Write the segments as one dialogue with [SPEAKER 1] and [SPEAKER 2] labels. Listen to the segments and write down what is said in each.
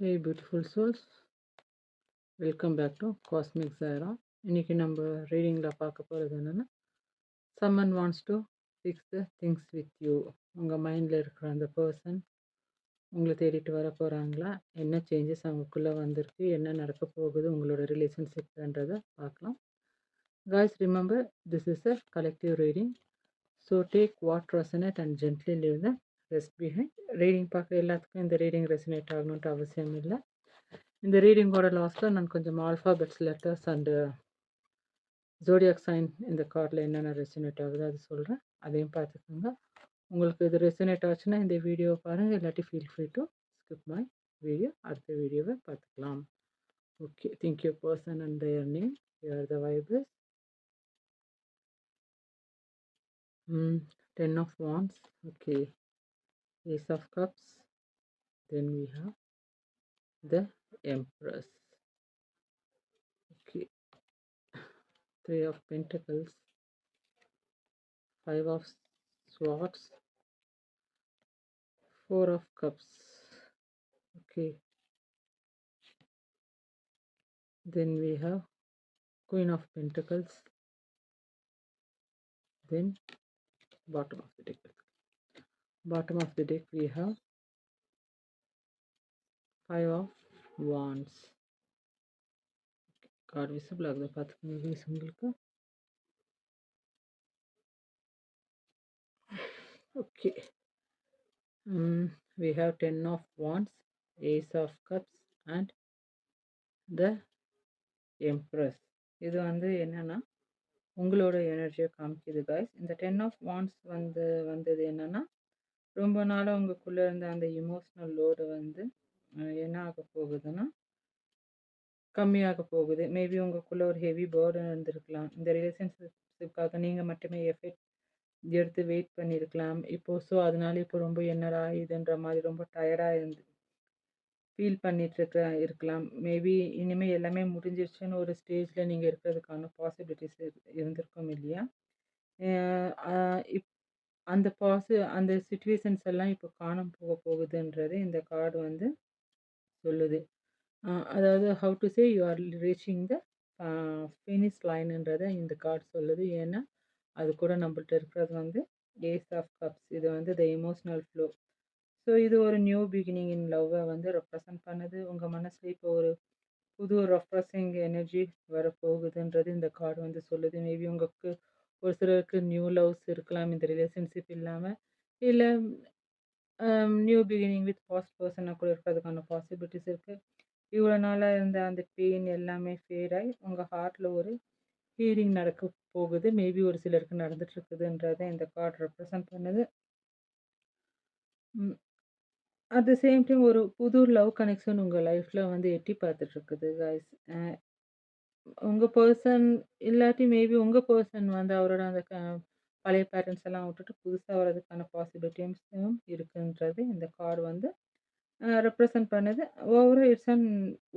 [SPEAKER 1] Hey beautiful souls, welcome back to cosmic Zara. இன்றைக்கி நம்ம ரீடிங்கில் பார்க்க போகிறது என்னென்னா, someone wants to fix the things with you. உங்கள் மைண்டில் இருக்கிற அந்த பர்சன் உங்களை தேடிட்டு வர போகிறாங்களா, என்ன சேஞ்சஸ் அவங்களுக்குள்ளே வந்திருக்கு, என்ன நடக்க போகுது உங்களோட ரிலேஷன்ஷிப்ன்றதை பார்க்கலாம். Guys, remember this is a collective reading, so take what resonate and gently leave the rest behind. Reading பார்க்குற எல்லாத்துக்கும் இந்த ரீடிங் ரெசினேட் ஆகணுன்ட்டு அவசியம் இல்லை. இந்த ரீடிங்கோட லாஸ்ட்டில் நான் கொஞ்சம் alphabets letters and zodiac sign இந்த கார்டில் என்னென்ன ரெசினேட் ஆகுது அது சொல்கிறேன், அதையும் பார்த்துக்கோங்க. உங்களுக்கு இது ரெசினேட் ஆச்சுன்னா இந்த வீடியோவை பாருங்கள், இல்லாட்டி feel free to skip my video. அடுத்த வீடியோவை பார்த்துக்கலாம். Okay, think you person and their name, you are the vibes. 10 of wands, okay, ace of cups, then we have the empress, okay, 3 of pentacles, 5 of swords, 4 of cups, okay, then we have queen of pentacles, then bottom of the deck we have 5 of wands. Card visible ஆகுது பார்த்துக்கோங்க please. உங்களுக்கு okay, we have 10 of wands, ace of cups and the empress. இது வந்து என்னன்னா உங்களோட எனர்ஜியை காமிக்குது guys. இந்த 10 of wands வந்தது என்னன்னா, ரொம்ப நாளாக உங்களுக்குள்ளே இருந்த அந்த இமோஷ்னல் லோடு வந்து என்ன ஆக போகுதுன்னா கம்மியாக போகுது. மேபி உங்களுக்குள்ளே ஒரு ஹெவி பேர்டன் இருந்திருக்கலாம். இந்த ரிலேஷன்ஷிப்புக்காக நீங்கள் மட்டுமே எஃபெக்ட் எடுத்து வெயிட் பண்ணியிருக்கலாம் இப்போது. ஸோ அதனால இப்போ ரொம்ப என்னடா இதுன்ற மாதிரி ரொம்ப டயர்டாக ஃபீல் பண்ணிட்டு இருக்கலாம். மேபி இனிமேல் எல்லாமே முடிஞ்சிருச்சுன்னு ஒரு ஸ்டேஜில் நீங்கள் இருக்கிறதுக்கான பாசிபிலிட்டிஸ் இருந்திருக்கும் இல்லையா. அந்த சிச்சுவேஷன்ஸ் எல்லாம் இப்போ காணாம போகுதுன்றது இந்த கார்டு வந்து சொல்லுது. அதாவது how to say you are reaching the finish லைனுன்றதை இந்த கார்டு சொல்லுது. ஏன்னா அது கூட நம்மள்ட்ட இருக்கிறது வந்து ஏஸ் ஆஃப் கப்ஸ். இது வந்து த எமோஷ்னல் ஃப்ளோ. ஸோ இது ஒரு நியூ பிகினிங் இன் லவ்வை வந்து ரெப்ரசன்ட் பண்ணுது. உங்கள் மனசில் இப்போ ஒரு புது ரெஃப்ரெஷிங் எனர்ஜி வரப்போகுதுன்றது இந்த கார்டு வந்து சொல்லுது. மேபி உங்களுக்கு ஒரு சிலருக்கு நியூ லவ்ஸ் இருக்கலாம் இந்த ரிலேஷன்ஷிப் இல்லாமல், இல்லை நியூ பிகினிங் வித் பாஸ்ட் பர்சனாக கூட இருக்கிறதுக்கான பாசிபிலிட்டிஸ் இருக்குது. இவ்வளோ நாளாக இருந்த அந்த பெயின் எல்லாமே ஃபேட் ஆகி உங்கள் ஹார்ட்டில் ஒரு ஹீலிங் நடக்க போகுது. மேபி ஒரு சிலருக்கு நடந்துட்டுருக்குதுன்றதை இந்த கார்டு ரெப்ரசன்ட் பண்ணுது. அட் த சேம் டைம் ஒரு புது லவ் கனெக்ஷன் உங்கள் லைஃப்பில் வந்து எட்டி பார்த்துட்ருக்குது கைஸ். உங்கள் பர்சன் இல்லாட்டி மேபி உங்கள் பர்சன் வந்து அவரோட அந்த பழைய பேரண்ட்ஸ் எல்லாம் விட்டுட்டு புதுசாக வர்றதுக்கான பாசிபிலிட்டிஸும் இருக்குன்றது இந்த கார்டு வந்து ரெப்ரசன்ட் பண்ணுது. Overall it's an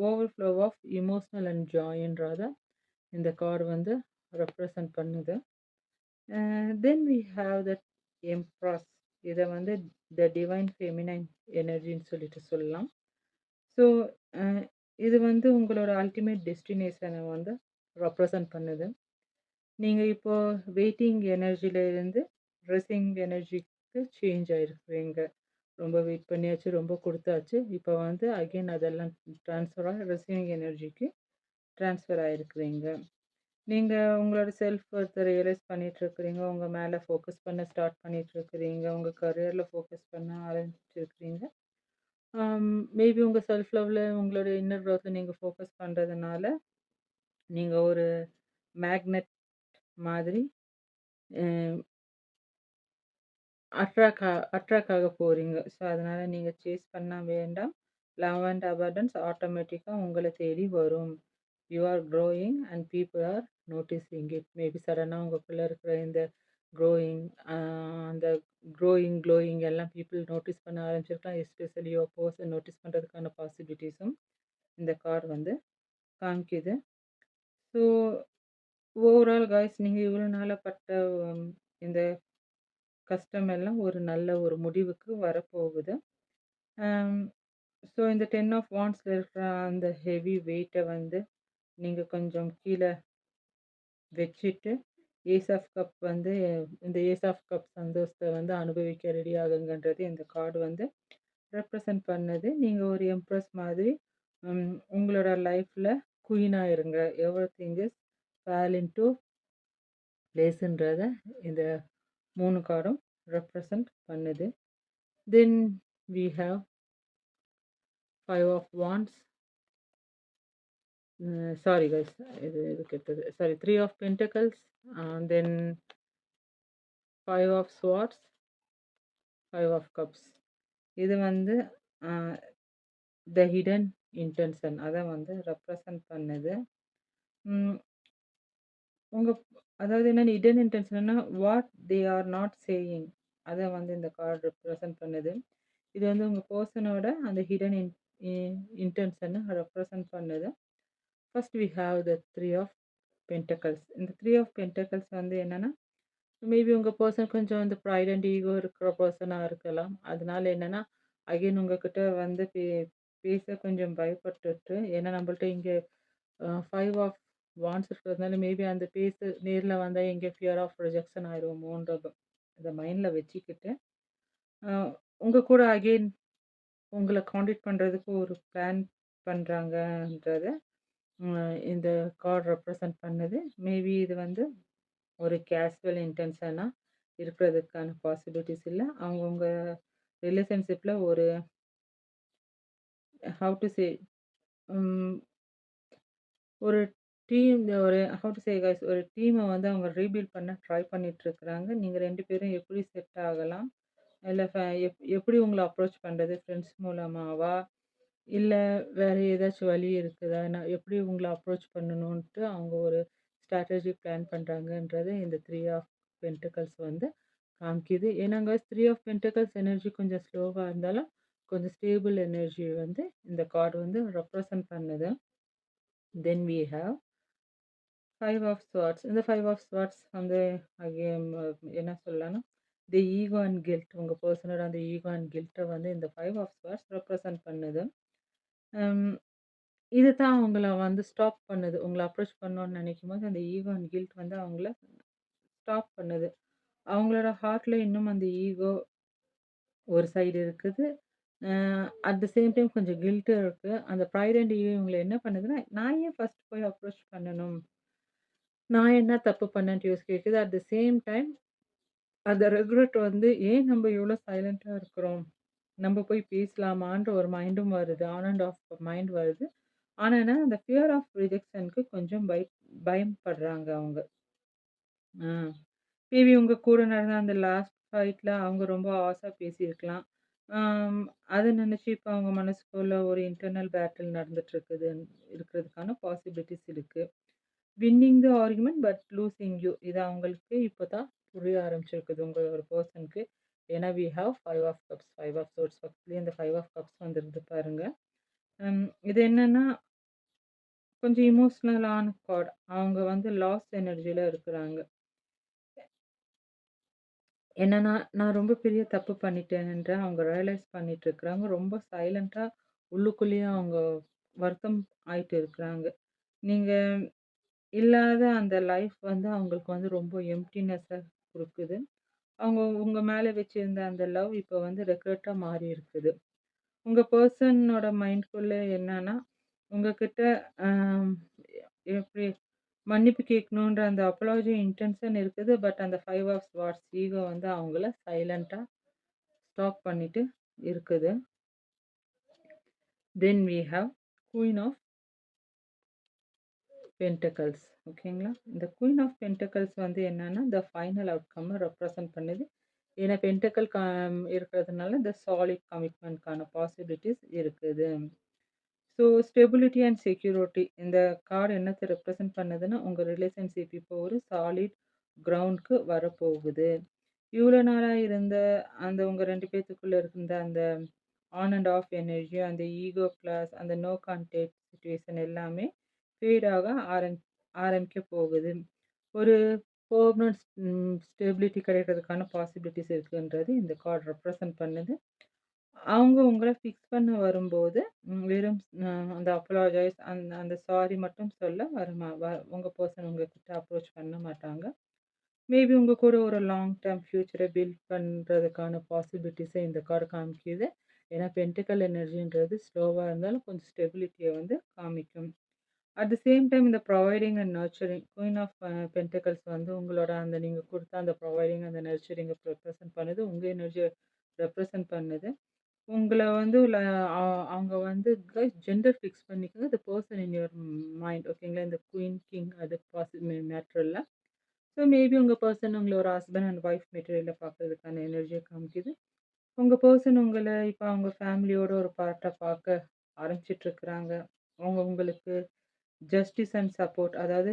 [SPEAKER 1] overflow of emotional and ஜாயின்றதை இந்த கார்டு வந்து ரெப்ரசன்ட் பண்ணுது. Then we have that empress. இதை வந்து த டிவைன் ஃபெமினைன் எனர்ஜின்னு சொல்லிட்டு சொல்லலாம். ஸோ இது வந்து உங்களோட அல்டிமேட் டெஸ்டினேஷனை வந்து ரெப்ரசன்ட் பண்ணுது. நீங்கள் இப்போது வெயிட்டிங் எனர்ஜியிலேருந்து ட்ரெஸ்ஸிங் எனர்ஜிக்கு சேஞ்ச் ஆகிருக்குறீங்க. ரொம்ப வெயிட் பண்ணியாச்சு, ரொம்ப கொடுத்தாச்சு. இப்போ வந்து அகெயின் அதெல்லாம் ட்ரான்ஸ்ஃபராக ரிசீவிங் எனர்ஜிக்கு ட்ரான்ஸ்ஃபர் ஆகிருக்குறீங்க. நீங்கள் உங்களோட செல்ஃப் ஒர்த்தை ரியலைஸ் பண்ணிகிட்ருக்குறீங்க. உங்கள் மேலே ஃபோக்கஸ் பண்ண ஸ்டார்ட் பண்ணிகிட்ருக்குறீங்க. உங்கள் கரியரில் ஃபோக்கஸ் பண்ண ஆரம்பிச்சிருக்கிறீங்க. மேபி உங்கள் செல்ஃப் லவ்வில் உங்களோட இன்னர் க்ரோத்தில் நீங்கள் ஃபோக்கஸ் பண்ணுறதுனால நீங்கள் ஒரு மேக்னெட் மாதிரி அட்ராக்ட் ஆக போகிறீங்க. ஸோ அதனால் நீங்கள் சேஸ் பண்ண வேண்டாம். லவ் அண்ட் அபண்டன்ஸ் ஆட்டோமேட்டிக்காக உங்களை தேடி வரும். You are growing and people are noticing it. Maybe சடனாக உங்களுக்குள்ளே இருக்கிற இந்த அந்த க்ளோயிங் எல்லாம் பீப்புள் நோட்டீஸ் பண்ண ஆரம்பிச்சிருக்கலாம். எஸ்பெஷலி யுவர் பர்சன் நோட்டீஸ் பண்ணுறதுக்கான பாசிபிலிட்டிஸும் இந்த கார்டு வந்து காமிக்குது. ஸோ ஓவரால் காய்ஸ், நீங்கள் இவ்வளோ நாளாக பட்ட இந்த கஷ்டம் எல்லாம் ஒரு நல்ல ஒரு முடிவுக்கு வரப்போகுது. ஸோ இந்த 10 ஆஃப் வாண்ட்ஸ்ல இருக்கிற அந்த ஹெவி வெயிட்ட வந்து நீங்க கொஞ்சம் கீழ வச்சுட்டு, ஏஸ் ஆஃப் கப் வந்து இந்த ஏஸ் ஆஃப் கப் சந்தோஷத்த வந்து அனுபவிக்க ரெடி ஆகுங்கன்றது இந்த கார்டு வந்து ரெப்ரசன்ட் பண்ணுது. நீங்க ஒரு எம்ப்ரஸ் மாதிரி உங்களோட லைஃப்ல குயினா இருங்க. எவ்ரிதிங் இஸ் ஃபால் இன்டூ பிளேஸ்ன்றத இந்த 3 கார்டும் ரெப்ரசன்ட் பண்ணுது. Then we have 5 of wands. Sorry guys, இது கெட்டது. Sorry, 3 of pentacles, then 5 of swords, 5 of cups. இது வந்து த ஹிடன் இன்டென்ஷன் அத வந்து ரெப்ரசன்ட் பண்ணுது. ம் உங்க அதாவது என்னன்னா ஹிடன் இன்டென்ஷன்னா what they are not saying அத வந்து இந்த கார்டு ரெப்ரசன்ட் பண்ணுது. இது வந்து உங்க பெர்சனோட அந்த ஹிடன் இன்டென்ஷன ரெப்ரசன்ட் பண்ணுது. First we have the 3 of pentacles. இந்த 3 ஆஃப் பென்டக்கிள்ஸ் வந்து என்னன்னா, மேபி உங்க பெர்சன் கொஞ்சம் வந்து ப்ரைட் அண்ட் ஈகோ இருக்கிற பெர்சனா இருக்கலாம். அதனால என்னன்னா, அகைன் உங்ககிட்ட வந்து பேச கொஞ்சம் பயப்பட்டுட்டு, ஏன்னா நம்மள்ட்ட இங்க 5 ஆஃப் வாண்ட்ஸ் இருக்கிறதுனால மேபி அந்த நேர்ல வந்தா எங்க ஃபியர் ஆஃப் ரிஜெக்ஷன் ஆயிருவோமோன்றத இத மைண்ட்ல வச்சுக்கிட்டு, அ உங்க கூட அகைன் உங்கள கான்டாக்ட் பண்றதுக்கு ஒரு பிளான் பண்றாங்கன்றத இந்த கார்ட் ரெப்ரசன்ட் பண்ணுது. மேபி இது வந்து ஒரு கேஷுவல் இன்டென்ஷனா இருக்கிறதுக்கான பாசிபிலிட்டிஸ் இல்ல. அவங்கவங்க ரிலேஷன்ஷிப்ல ஒரு ஹவ் டு சே ம் ஒரு ஹவ் டு சே கைஸ், ஒரு டீம வந்து அவங்க ரீபில்ட் பண்ண ட்ரை பண்ணிட்டு இருக்கிறாங்க. நீங்க 2 பேரும் எப்படி செட் ஆகலாம்? இல்ல எப்படி உங்கள அப்ரோச் பண்றது? ஃப்ரெண்ட்ஸ் மூலமாவா? இல்ல வேற ஏதாச்சும் வழி இருக்குதா? நான் எப்படி உங்கள அப்ரோச் பண்ணணுன்ட்டு அவங்க ஒரு ஸ்ட்ராட்டஜி பிளான் பண்றாங்கன்றது இந்த 3 ஆஃப் பென்டக்கிள்ஸ் வந்து காமிக்குது. ஏன்னாங்க 3 ஆஃப் பென்டக்கிள்ஸ் எனர்ஜி கொஞ்சம் ஸ்லோவா இருந்தாலும், கொஞ்சம் ஸ்டேபிள் எனர்ஜி வந்து இந்த கார்டு வந்து ரெப்ரசன்ட் பண்ணுது. Then we have 5 of swords. இந்த 5 ஆஃப் ஸ்வார்ட்ஸ் வந்து அகைன் என்ன சொல்லலாம்னா, தி ஈகோ அண்ட் கில்ட். உங்க பெர்சனோட அந்த ஈகோ அண்ட் கில்ட்ட வந்து இந்த 5 ஆஃப் ஸ்வார்ட்ஸ் ரெப்ரசன்ட் பண்ணுது. ம் இது தான் அவங்கள வந்து ஸ்டாப் பண்ணுது. உங்கள அப்ரோச் பண்ணணும்னு நினைக்கும்போது, அந்த ஈகோ அண்ட் கில்ட் வந்து அவங்கள ஸ்டாப் பண்ணுது. அவங்களோட ஹார்ட்ல இன்னும் அந்த ஈகோ ஒரு சைடு இருக்குது. அ அட் த சேம் டைம் கொஞ்சம் கில்ட்டும் இருக்கு. அந்த ப்ரைட் அண்ட் ஈகோ இவங்கள என்ன பண்ணுதுன்னா, நான் ஏன் ஃபர்ஸ்ட் போய் அப்ரோச் பண்ணணும்? நான் என்ன தப்பு பண்ணேன்ட்டு யோசிக்க வைக்குது. அட் த சேம் டைம் அந்த ரெக்ரெட் வந்து ஏன் நம்ம இவ்ளோ சைலன்ட்டா இருக்கிறோம்? நம்ம போய் பேசலாமான்ற ஒரு மைண்டும் வருது. ஆன் அண்ட் ஆஃப் மைண்ட் வருது. ஆனா என்ன, அந்த ஃபியர் ஆஃப் ரிஜெக்ஷனுக்கு கொஞ்சம் பயப்படுறாங்க அவங்க. ஆ. மேபி உங்க கூட நடந்த அந்த லாஸ்ட் ஃபைட்ல அவங்க ரொம்ப ஹார்ஷா பேசியிருக்கலாம். அத நினைச்சு இப்ப அவங்க மனசுக்குள்ள ஒரு இன்டர்னல் பேட்டில் இருக்கிறதுக்கான பாசிபிலிட்டீஸ் இருக்கு. Winning the argument but losing you. இது அவங்களுக்கு இப்ப தான் புரிய ஆரம்பிச்சிருக்குது உங்க ஒரு பெர்சனுக்கு. ஏன்னா we have 5 of cups, 5 of swords பக்கத்துலயே இந்த 5 ஆஃப் கப்ஸ் வந்துருது பாருங்க. இது என்னன்னா கொஞ்சம் எமோஷனலான கார்ட். அவங்க வந்து லாஸ்ட் எனர்ஜில இருக்கிறாங்க. என்னன்னா, நான் ரொம்ப பெரிய தப்பு பண்ணிட்டேன்ற அவங்க ரியலைஸ் பண்ணிட்டு இருக்கிறாங்க. ரொம்ப சைலன்ட்டா உள்ளுக்குள்ளேயே அவங்க வருத்தம் ஆயிட்டு இருக்கிறாங்க. நீங்க இல்லாத அந்த லைஃப் வந்து அவங்களுக்கு வந்து ரொம்ப எம்ப்டினெஸ்ஸ குடுக்குது. அவங்க உங்க மேல வச்சிருந்த அந்த லவ் இப்ப வந்து ரெக்ரெட்டா மாறி இருக்குது. உங்க பெர்சனோட மைண்ட்குள்ள என்னன்னா, உங்ககிட்ட அம் எப்படி மன்னிப்பு கேட்கணுன்ற அந்த அப்பாலஜி இன்டென்ஷன் இருக்குது. பட் அந்த 5 ஆஃப் ஸ்வார்ட்ஸ் ஈகோ வந்து அவங்கள சைலன்ட்டா ஸ்டாப் பண்ணிட்டு இருக்குது. Then we have queen of pentacles. ஓகேங்களா? இந்த குயின் ஆஃப் பென்டக்கிள்ஸ் வந்து என்னன்னா, த ஃபைனல் அவுட்கம்ம ரெப்ரசன்ட் பண்ணுது. ஏன்னா பென்டக்கிள் இருக்கிறதுனால இந்த சாலிட் கமிட்மெண்ட்க்கான பாசிபிலிட்டீஸ் இருக்குது. ஸோ ஸ்டெபிலிட்டி அண்ட் செக்யூரிட்டி இந்த கார்டு என்னத்த ரெப்ரசன்ட் பண்ணுதுன்னா, உங்க ரிலேஷன்ஷிப் இப்போ ஒரு சாலிட் கிரவுண்ட்க்கு வரப்போகுது. இவ்வளோ நாளா இருந்த அந்த உங்க 2 பேத்துக்குள்ள இருந்த அந்த ஆன் அண்ட் ஆஃப் எனர்ஜி, அந்த ஈகோ கிளாஸ், அந்த நோ கான்டாக்ட் சிச்சுவேஷன் எல்லாமே ஃபேட் ஆக ஆரம்பிக்க போகுது. ஒரு பெர்மனன்ட் ஸ்டெபிலிட்டி கிடைக்கிறதுக்கான பாசிபிலிட்டிஸ் இருக்குன்றது இந்த கார்டு ரெப்ரசன்ட் பண்ணுது. அவங்க உங்கள ஃபிக்ஸ் பண்ண வரும்போது, வெறும் அந்த அப்பாலஜைஸ் அந்த அந்த சாரி மட்டும் சொல்ல உங்க பெர்சன் உங்ககிட்ட அப்ரோச் பண்ண மாட்டாங்க. மேபி உங்க கூட ஒரு லாங் டெர்ம் ஃபியூச்சர பில்ட் பண்றதுக்கான பாசிபிலிட்டீஸ இந்த கார்ட் காமிக்குது. ஏன்னா பென்டக்கிள் எனர்ஜின்றது ஸ்லோவா இருந்தாலும் கொஞ்சம் ஸ்டெபிலிட்டிய வந்து காமிக்கும். அட் த சேம் டைம் இந்த providing and nurturing queen of pentacles வந்து உங்களோட அந்த நீங்க குடுத்த அந்த ப்ரொவைடிங் அந்த நர்ச்சரிங்க ரெப்ரசன்ட் பண்ணுது. உங்க எனர்ஜிய ரெப்ரசன்ட் பண்ணுது. உங்கள வந்து அ அவங்க வந்து ஜெண்டர் ஃபிக்ஸ் பண்ணிக்கங்க. The person in your mind ஓகேங்களா? இந்த குயின், கிங் அது மேட்டர் இல்ல. ஸோ மேபி உங்க பெர்சன் உங்கள ஒரு ஹஸ்பண்ட் அண்ட் ஒய்ஃப் மெட்டீரியல்ல பார்க்கறதுக்கான எனர்ஜிய காமிக்குது. உங்க பெர்சன் உங்கள இப்ப அவங்க ஃபேமிலியோட ஒரு பார்ட்டா பார்க்க ஆரம்பிச்சுட்ருக்கிறாங்க. அவங்க உங்களுக்கு ஜஸ்டிஸ் அண்ட் சப்போர்ட் அதாவது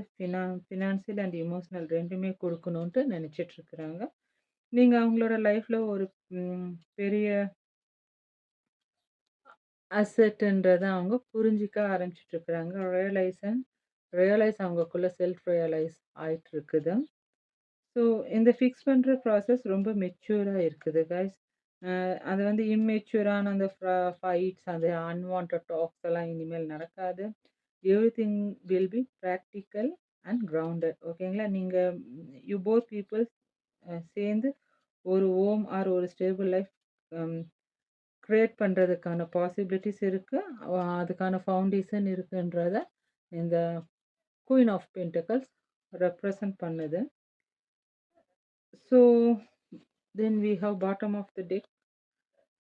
[SPEAKER 1] ஃபினான்சியல் அண்ட் எமோஷனல் 2மே குடுக்கணுன்ட்டு நெனச்சிட்ருக்கிறாங்க. நீங்க அவங்களோட லைஃப்ல ஒரு பெரிய அசெட்டுன்றத அவங்க புரிஞ்சுக்க ஆரம்பிச்சுட்ருக்கிறாங்க. ரியலைஸ் அவங்களுக்குள்ள செல்ஃப் ரியலைஸ் ஆயிட்டுருக்குது. ஸோ இந்த ஃபிக்ஸ் பண்ற ப்ராசஸ் ரொம்ப மெச்சூரா இருக்குது கைஸ். அது வந்து இம்மெச்சூரான அந்த ஃபைட்ஸ், அந்த அன்வான்டட் டாக்ஸ் எல்லாம் இனிமேல் நடக்காது. Everything will be practical and grounded ஓகேங்களா? நீங்க யூ போத் பீப்பிள்ஸ் சேர்ந்து ஒரு ஹோம் ஆர் ஒரு ஸ்டேபிள் லைஃப் அம் கிரியேட் பண்றதுக்கான பாசிபிலிட்டீஸ் இருக்கு. அதுக்கான ஃபவுண்டேஷன் இருக்குன்றத இந்த குயின் ஆஃப் பென்டக்கிள்ஸ் ரெப்ரசன்ட் பண்ணுது. So then we have bottom of the deck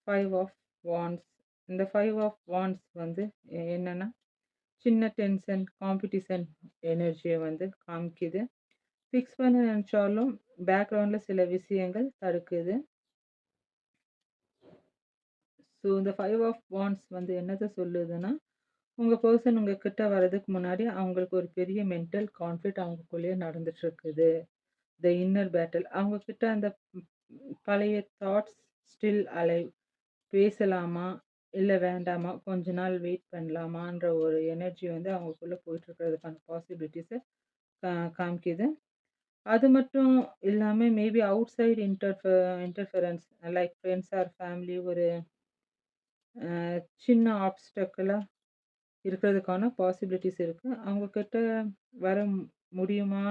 [SPEAKER 1] 5 of wands. இந்த 5 ஆஃப் வாண்ட்ஸ் வந்து என்னன்னா, சின்ன டென்ஷன், காம்படிஷன் எனர்ஜிய வந்து காமிக்குது. ஃபிக்ஸ் பண்ண நெனச்சாலும் பேக்ரவுண்ட்ல சில விஷயங்கள் தடுக்குது. ஸோ இந்த 5 ஆஃப் வாண்ட்ஸ் வந்து என்னத்த சொல்லுதுன்னா, உங்க பெர்சன் உங்ககிட்ட வர்றதுக்கு முன்னாடி அவங்களுக்கு ஒரு பெரிய மென்டல் கான்ஃப்ளிக்ட் அவங்களுக்குள்ளேயே நடந்துட்டுருக்குது. The inner battle. அவங்க கிட்ட அந்த பழைய தாட்ஸ் ஸ்டில் அலைவ். பேசலாமா? இல்ல வேண்டாமா? கொஞ்ச நாள் வெயிட் பண்ணலாமான்ற ஒரு எனர்ஜி வந்து அவங்களுக்குள்ள போயிட்டுருக்கிறதுக்கான பாசிபிலிட்டீஸ காமிக்குது. அது மட்டும் இல்லாம maybe outside interference like friends or family ஒரு சின்ன ஆப்ஸ்டக்கிளா இருக்கிறதுக்கான பாசிபிலிட்டீஸ் இருக்கு. அவங்க கிட்ட வர முடியுமா?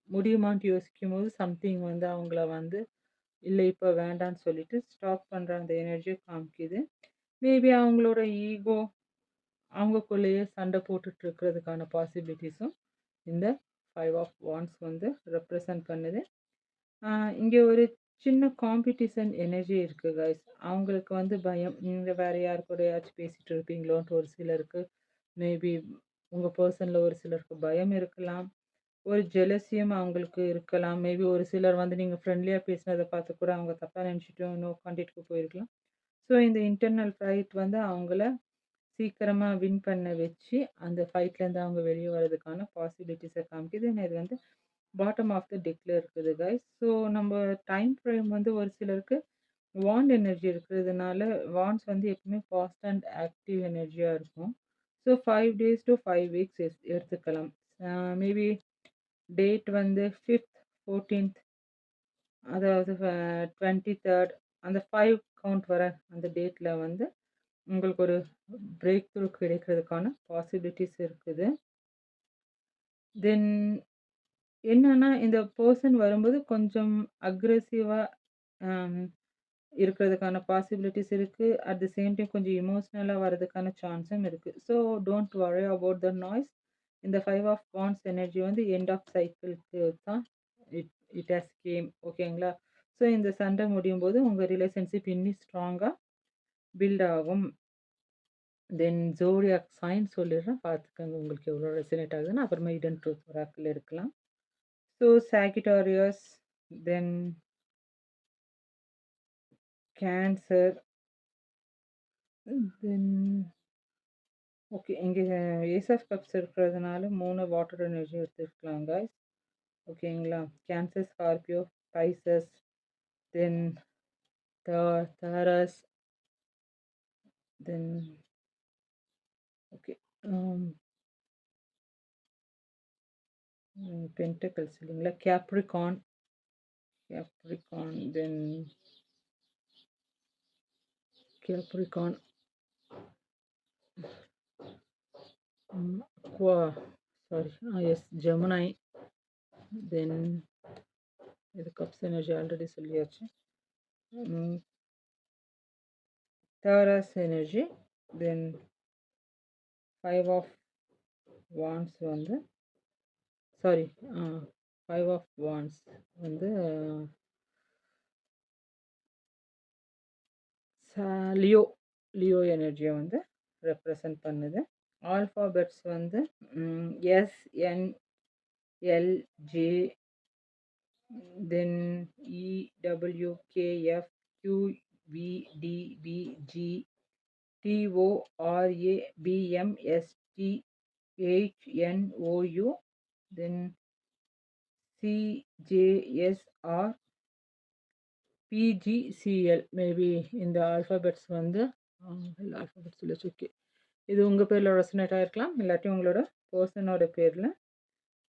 [SPEAKER 1] முடியுமான்ட்டு யோசிக்கும்போது சம்திங் வந்து அவங்கள வந்து இல்ல இப்ப வேண்டான்னு சொல்லிட்டு ஸ்டாப் பண்ற அந்த எனர்ஜிய காமிக்குது. மேபி அவங்களோட ஈகோ அவங்கக்குள்ளேயே சண்டை போட்டுட்டு இருக்கிறதுக்கான பாசிபிலிட்டீஸும் இந்த 5 ஆஃப் வாண்ட்ஸ் வந்து ரெப்ரசன்ட் பண்ணுது. இங்க ஒரு சின்ன காம்படிஷன் எனர்ஜி இருக்கு கைஸ். அவங்களுக்கு வந்து பயம். நீங்க வேற யார் கூடயாச்சும் பேசிட்டு இருப்பீங்களோன்ட்டு ஒரு சிலருக்கு மேபி உங்க பெர்சன்ல ஒரு சிலருக்கு பயம் இருக்கலாம். ஒரு ஜெலசியும் அவங்களுக்கு இருக்கலாம். மேபி ஒரு சிலர் வந்து நீங்க ஃப்ரெண்ட்லியா பேசினத பார்த்து கூட அவங்க தப்பா நினைச்சுட்டு இன்னும் கான்டாக்ட்க்கு போயிருக்கலாம். ஸோ இந்த இன்டர்னல் ஃபைட் வந்து அவங்கள சீக்கிரமா வின் பண்ண வச்சு, அந்த ஃபைட்லேருந்து அவங்க வெளிய வரதுக்கான பாசிபிலிட்டீஸ காமிக்குது. இது வந்து பாட்டம் ஆஃப் த டெக்ல இருக்குது கைஸ். ஸோ நம்ம டைம் ஃப்ரேம் வந்து ஒரு சிலருக்கு வாண்ட் எனர்ஜி இருக்கிறதுனால, வாண்ட்ஸ் வந்து எப்பவுமே ஃபாஸ்ட் அண்ட் ஆக்டிவ் எனர்ஜியா இருக்கும். ஸோ 5 டேஸ் டூ 5 வீக்ஸ் எடுத்துக்கலாம். மேபி டேட் வந்து 5த், 14த் அதாவது 23rd அந்த 5 கவுண்ட் வர அந்த டேட்ல வந்து உங்களுக்கு ஒரு பிரேக் த்ரூ கிடைக்கிறதுக்கான பாசிபிலிட்டீஸ் இருக்குது. தென் என்னன்னா, இந்த பெர்சன் வரும்போது கொஞ்சம் அக்ரெசிவா அம் இருக்கிறதுக்கான பாசிபிலிட்டீஸ் இருக்கு. அட் த சேம் டைம் கொஞ்சம் எமோஷனலா வரதுக்கான சான்ஸும் இருக்கு. So don't worry about the noise. இந்த 5 ஆஃப் வாண்ட்ஸ் எனர்ஜி வந்து எண்ட் ஆஃப் சைக்கிள்க்கு தான் இட் இட் ஹஸ் கேம் ஓகேங்களா? ஸோ இந்த சண்டை முடியும்போது உங்க ரிலேஷன்ஷிப் இன்னும் ஸ்ட்ராங்கா பில்ட் ஆகும். தென் ஜோடியாக் சைன் சொல்லிடுறேன். பார்த்துக்கங்க உங்களுக்கு எவ்வளோ ரெசனேட் ஆகுதுன்னு. அப்புறமா ஹிடன் ட்ரூத் ஒராக்கிள் எடுக்கலாம். ஸோ சாகிட்டாரியஸ், தென் கேன்சர், தென் ஓகே. இங்க ஏஸ் ஆஃப் கப்ஸ் இருக்கிறதுனால 3 வாட்டர் எனர்ஜி எடுத்துக்கலாம் காய்ஸ். ஓகேங்களா? கேன்சர், ஸ்கார்பியோ, பைசஸ், தென் தாரஸ், தென் ஓகே. ம் பென்டக்கிள்ஸ் இல்லைங்களா? கேப்ரிகான் தென் Capricorn. Yes, Gemini. Then இது கப்ஸ் எனர்ஜி ஆல்ரெடி சொல்லியாச்சு. Taurus energy. Then 5 of wands வந்து சாரி 5 of wands வந்து லியோ எனர்ஜியை வந்து ரெப்ரசன்ட் பண்ணுது. ஆல்ஃபாபெட்ஸ் வந்து SNLJ, தென் EWKFQVDBGTORABMSTHNOU, தென் CJSR PGCL. மேபி இந்த ஆல்ஃபாபெட்ஸ் வந்து ஆல்ஃபாபெட்ஸ் இல்லை. ஓகே, இது உங்கள் பேரில் ரெசனேட் ஆகிருக்கலாம், இல்லாட்டி உங்களோட பர்சனோட பேரில்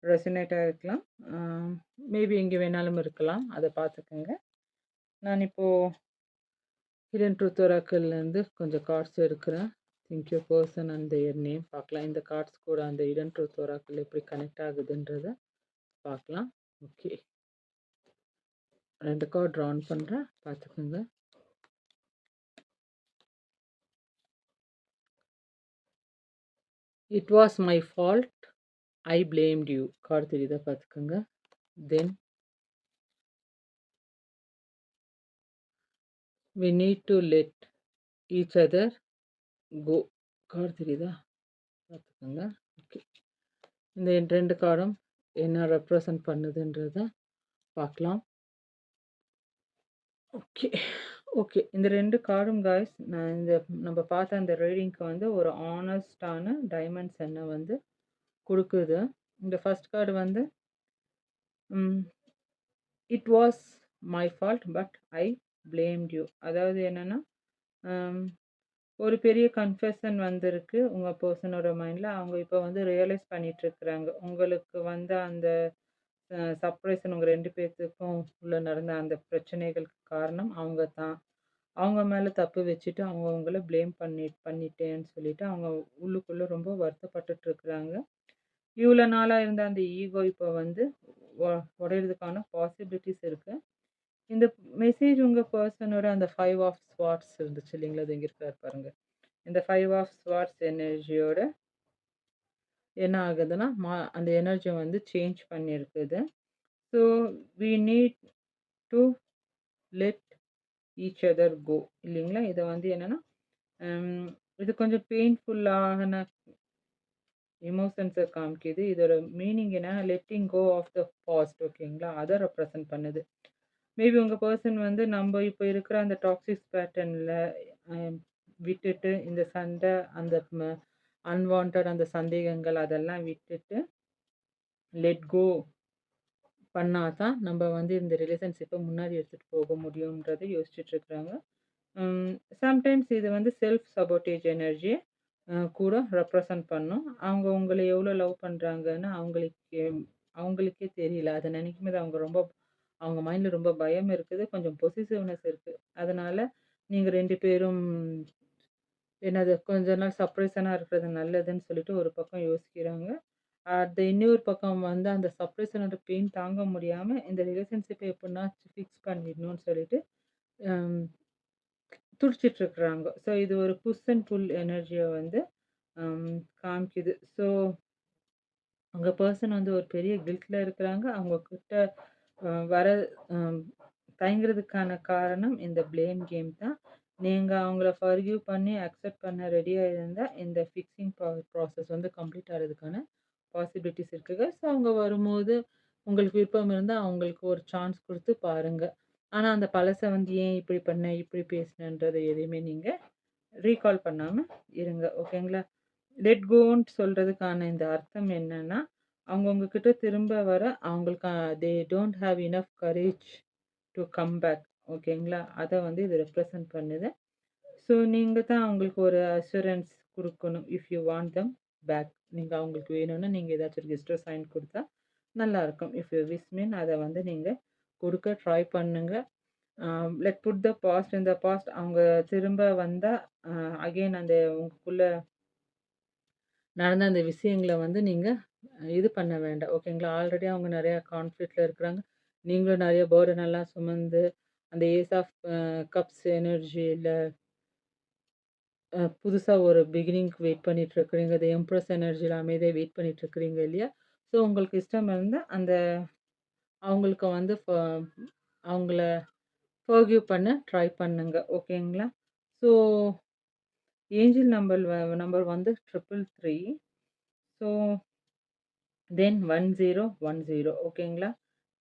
[SPEAKER 1] ரெசனேட் ஆகிருக்கலாம். மேபி எங்கே வேணாலும் இருக்கலாம், அதை பார்த்துக்கோங்க. நான் இப்போது ஹிடன் ட்ரூத் ஒராக்கிள்லேருந்து கொஞ்சம் கார்ட்ஸ் எடுக்கிறேன். Think you person and their name பார்க்கலாம். இந்த கார்ட்ஸ் கூட அந்த ஹிடன் ட்ரூத் ஒராக்கிள் எப்படி கனெக்ட் ஆகுதுன்றதை பார்க்கலாம். ஓகே, 2 கார்ட் ட்ரான் பண்ணுறேன், பார்த்துக்கோங்க. It was my fault, I blamed you. Card தெரியுதா பார்த்துக்கோங்க. தென் we need to let each other go. Card தெரியுதா பார்த்துக்கோங்க. ஓகே, இந்த 2 கார்டும் என்ன ரெப்ரசன்ட் பண்ணுதுன்றத பார்க்கலாம். ஓகே, இந்த 2 கார்டும் காய்ஸ், நான் நம்ம பார்த்த அந்த ரீடிங்க்கு வந்து ஒரு ஆனஸ்டான டைமென்ஷனை வந்து கொடுக்குது. இந்த ஃபர்ஸ்ட் கார்டு வந்து it was my fault but I blamed you. அதாவது என்னென்னா, ஒரு பெரிய கன்ஃபெஷன் வந்திருக்கு உங்கள் பர்சனோட மைண்டில். அவங்க இப்போ வந்து ரியலைஸ் பண்ணிகிட்ருக்குறாங்க உங்களுக்கு வந்து அந்த செப்பரேஷன் உங்கள் 2 பேர்த்துக்கும் உள்ள நடந்த அந்த பிரச்சனைகளுக்கு காரணம் அவங்க தான். அவங்க மேலே தப்பு வச்சுட்டு அவங்க உங்களை ப்ளேம் பண்ணிட்டேன்னு சொல்லிட்டு அவங்க உள்ளுக்குள்ளே ரொம்ப வருத்தப்பட்டுட்ருக்குறாங்க. இவ்வளோ நாளாக இருந்த அந்த ஈகோ இப்போ வந்து உடையிறதுக்கான பாசிபிலிட்டிஸ் இருக்குது. இந்த மெசேஜ் உங்கள் பர்சனோட அந்த 5 ஆஃப் ஸ்வார்ட்ஸ் இருந்துச்சு இல்லைங்களா, அது எங்கே இருக்காரு பாருங்கள். இந்த 5 ஆஃப் ஸ்வார்ட்ஸ் எனர்ஜியோட என்ன ஆகுதுன்னா, அந்த எனர்ஜியை வந்து சேஞ்ச் பண்ணியிருக்குது. So we need to let each other go இல்லைங்களா. இதை வந்து என்னென்னா, இது கொஞ்சம் பெயின்ஃபுல்லான எமோஷன்ஸை காமிக்குது. இதோட மீனிங் என்னென்னா, letting go of the past. ஓகேங்களா, அதை ரெப்ரசன்ட் பண்ணுது. மேபி உங்கள் பர்சன் வந்து நம்ம இப்போ இருக்கிற அந்த டாக்ஸிக் பேட்டர்னில் விட்டுட்டு இந்த சண்டை, அந்த அன்வான்ட் அந்த சந்தேகங்கள் அதெல்லாம் விட்டுட்டு லெட் கோ பண்ணால் தான் நம்ம வந்து இந்த ரிலேஷன்ஷிப்பை முன்னாடி எடுத்துகிட்டு போக முடியுன்றதை யோசிச்சுட்ருக்குறாங்க. சம்டைம்ஸ் இது வந்து செல்ஃப் சபோட்டேஜ் எனர்ஜி கூட ரெப்ரசன்ட் பண்ணும். அவங்க உங்களை எவ்வளோ லவ் பண்ணுறாங்கன்னு அவங்களுக்கே தெரியல. அதை நினைக்கும் போது அவங்க மைண்டில் ரொம்ப பயம் இருக்குது, கொஞ்சம் பொசிசிவ்னஸ் இருக்குது. அதனால் நீங்கள் 2 பேரும் என்னது கொஞ்ச நாள் செப்பரேஷனாக இருக்கிறது நல்லதுன்னு சொல்லிட்டு ஒரு பக்கம் யோசிக்கிறாங்க. இன்னொரு பக்கம் வந்து அந்த செப்பரேஷனோட பெயின் தாங்க முடியாமல் இந்த ரிலேஷன்ஷிப்பை எப்படின்னாச்சும் ஃபிக்ஸ் பண்ணிடணும்னு சொல்லிட்டு துடிச்சிட்ருக்குறாங்க. ஸோ இது ஒரு புஷ் அண்ட் புல் எனர்ஜியை வந்து காமிக்குது. ஸோ உங்கள் பர்சன் வந்து ஒரு பெரிய கில்ட்டில் இருக்கிறாங்க. அவங்கக்கிட்ட வர தயங்குறதுக்கான காரணம் இந்த ப்ளேம் கேம் தான். நீங்கள் அவங்கள ஃபர்கிவ் பண்ணி அக்செப்ட் பண்ண ரெடியாக இருந்தால் இந்த ஃபிக்ஸிங் ப்ராசஸ் வந்து கம்ப்ளீட் ஆகிறதுக்கான பாசிபிலிட்டிஸ் இருக்குது. ஸோ அவங்க வரும்போது உங்களுக்கு விருப்பம் இருந்தால் அவங்களுக்கு ஒரு சான்ஸ் கொடுத்து பாருங்கள். ஆனால் அந்த பழசை வந்து ஏன் இப்படி பண்ண, இப்படி பேசினன்றதை எதையுமே நீங்கள் ரீகால் பண்ணாமல் இருங்க. ஓகேங்களா. லெட் கோன்னு சொல்கிறதுக்கான இந்த அர்த்தம் என்னென்னா, அவங்க உங்ககிட்ட திரும்ப வர அவங்களுக்கு they don't have enough courage to come back. ஓகேங்களா, அதை வந்து இது ரெப்ரசன்ட் பண்ணுது. ஸோ நீங்கள் தான் அவங்களுக்கு ஒரு அஷூரன்ஸ் கொடுக்கணும். If you want them back, நீங்கள் அவங்களுக்கு வேணும்னா நீங்கள் ஏதாச்சும் ரிஜிஸ்டர் சைன் கொடுத்தா நல்லாயிருக்கும். இஃப் யூ விஷ் மீன் அதை வந்து நீங்கள் கொடுக்க ட்ரை பண்ணுங்கள். Let put the past in the past. அவங்க திரும்ப வந்தா, அகைன் அந்த உங்களுக்குள்ள நடந்த அந்த விஷயங்கள வந்து நீங்க இது பண்ண வேண்டாம். ஓகேங்களா? ஆல்ரெடி அவங்க நெறையா கான்ஃப்ளிக்ட்ல இருக்கிறாங்க. நீங்களும் நெறைய பர்டன் எல்லாம் சுமந்து, அந்த ஏஸ் ஆஃப் கப்ஸ் எனர்ஜில புதுசா ஒரு பிகினிங்க்கு வெயிட் பண்ணிட்டு இருக்கிறீங்க. அந்த எம்ப்ரஸ் எனர்ஜில அமைதியா வெயிட் பண்ணிட்டு இருக்கிறீங்க இல்லையா? ஸோ உங்களுக்கு இஷ்டம் இருந்தா, அந்த அவங்களுக்கு வந்து அவங்கள ஃபர்கிவ் பண்ண ட்ரை பண்ணுங்க. ஓகேங்களா? ஸோ ஏஞ்சல் நம்பர் வந்து 333. ஸோ தென் 1010 ஓகேங்களா?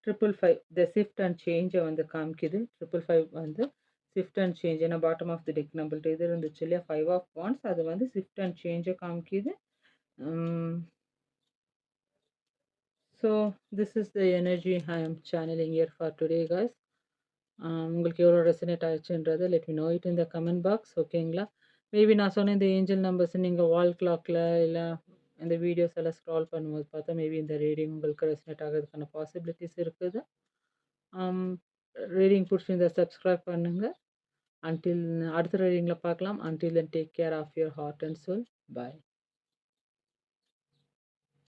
[SPEAKER 1] 555 த ஷிஃப்ட் அண்ட் சேஞ்ச வந்து காமிக்குது. 555 வந்து ஷிஃப்ட் அண்ட் சேஞ்ச். ஏன்னா பாட்டம் ஆஃப் தி டெக் நம்மள்ட்ட இது இருந்துச்சு இல்லையா? 5 ஆஃப் வாண்ட்ஸ் அது வந்து ஷிஃப்ட் அண்ட் சேஞ்ச காமிக்குது. ம். So this is the energy I am channelling here for today guys. உங்களுக்கு எவ்வளோ ரெசனேட் ஆயிடுச்சுன்றத let me know it in the comment box. ஓகேங்களா? மேபி நான் சொன்ன இந்த ஏஞ்சல் நம்பர்ஸ் நீங்கள் வால் கிளாக்ல இல்ல இந்த வீடியோஸ் எல்லாம் ஸ்க்ரால் பண்ணும்போது பார்த்தா மேபி இந்த ரீடிங் உங்களுக்கு ரெசனேட் ஆகிறதுக்கான பாசிபிலிட்டிஸ் இருக்குது. ரீடிங் பிடிச்சிருந்தா சப்ஸ்கிரைப் பண்ணுங்க. அன்டில் அடுத்த ரீடிங்கில் பார்க்கலாம். Until then take care of your heart and soul. Bye.